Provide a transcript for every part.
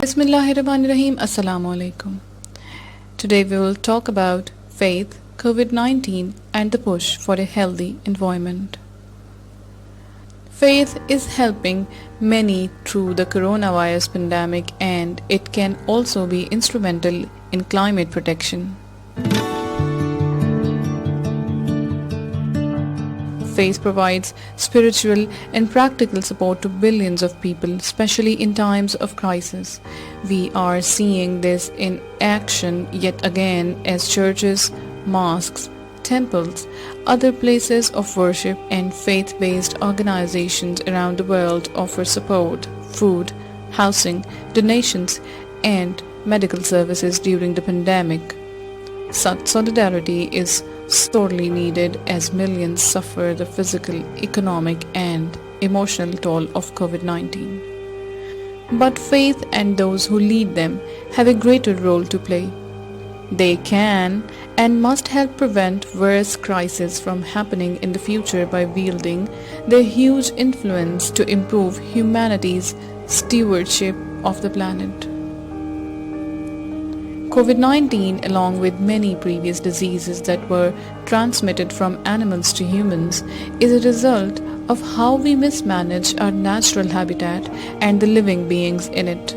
Bismillahirrahmanirrahim. Assalamu alaikum. Today we will talk about faith, COVID-19 and the push for a healthy environment. Faith is helping many through the coronavirus pandemic and it can also be instrumental in climate protection. Faith provides spiritual and practical support to billions of people, especially in times of crisis. We are seeing this in action yet again as churches, mosques, temples, other places of worship and faith-based organizations around the world offer support, food, housing, donations and medical services during the pandemic. Such solidarity is sorely needed as millions suffer the physical, economic and emotional toll of COVID-19. But faith and those who lead them have a greater role to play. They can and must help prevent worse crises from happening in the future by wielding their huge influence to improve humanity's stewardship of the planet. COVID-19, along with many previous diseases that were transmitted from animals to humans, is a result of how we mismanage our natural habitat and the living beings in it.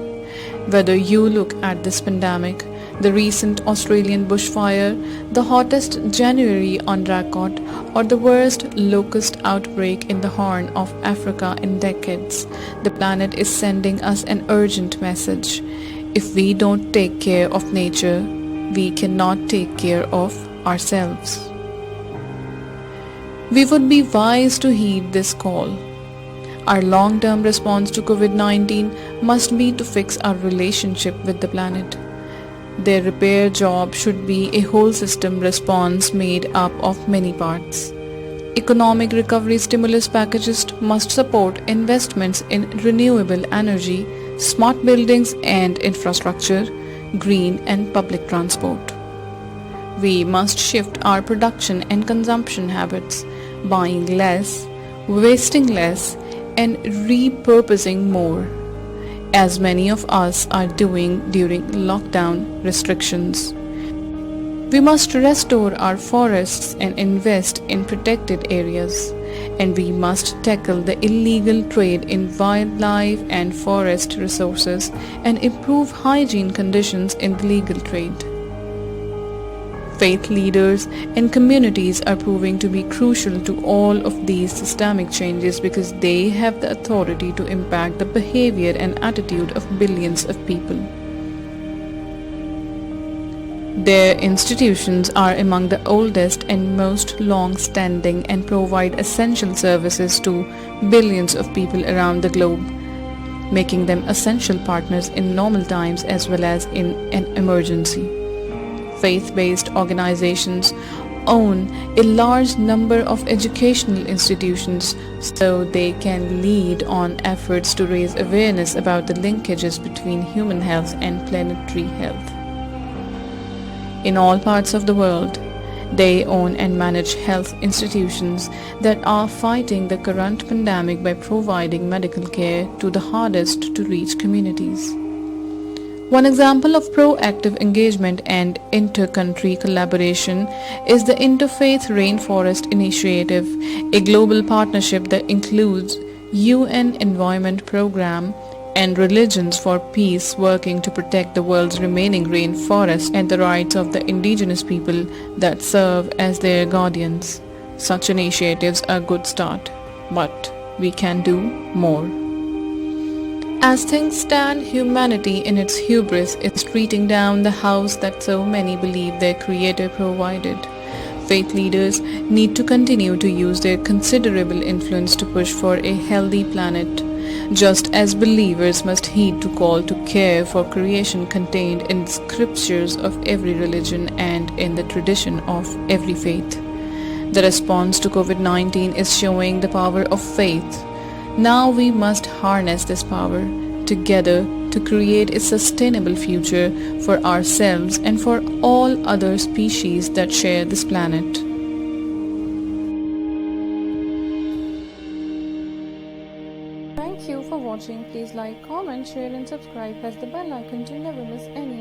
Whether you look at this pandemic, the recent Australian bushfire, the hottest January on record, or the worst locust outbreak in the Horn of Africa in decades, the planet is sending us an urgent message. If we don't take care of nature, we cannot take care of ourselves. We would be wise to heed this call. Our long-term response to COVID-19 must be to fix our relationship with the planet. Their repair job should be a whole system response made up of many parts. Economic recovery stimulus packages must support investments in renewable energy, smart buildings and infrastructure, green and public transport. We must shift our production and consumption habits, buying less, wasting less, and repurposing more, as many of us are doing during lockdown restrictions. We must restore our forests and invest in protected areas. And we must tackle the illegal trade in wildlife and forest resources and improve hygiene conditions in the legal trade. Faith leaders and communities are proving to be crucial to all of these systemic changes because they have the authority to impact the behavior and attitude of billions of people. Their institutions are among the oldest and most long-standing and provide essential services to billions of people around the globe, making them essential partners in normal times as well as in an emergency. Faith-based organizations own a large number of educational institutions so they can lead on efforts to raise awareness about the linkages between human health and planetary health. In all parts of the world, they own and manage health institutions that are fighting the current pandemic by providing medical care to the hardest to reach communities. One example of proactive engagement and inter-country collaboration is the Interfaith Rainforest Initiative, a global partnership that includes UN Environment Programme and Religions for Peace working to protect the world's remaining rainforests and the rights of the indigenous people that serve as their guardians. Such initiatives are a good start, but we can do more. As things stand, humanity in its hubris is treating down the house that so many believe their Creator provided. Faith leaders need to continue to use their considerable influence to push for a healthy planet, just as believers must heed to call to care for creation contained in scriptures of every religion and in the tradition of every faith. The response to COVID-19 is showing the power of faith. Now we must harness this power together to create a sustainable future for ourselves and for all other species that share this planet. Thank you for watching. Please like, comment, share. share and subscribe. Press the bell icon to never miss any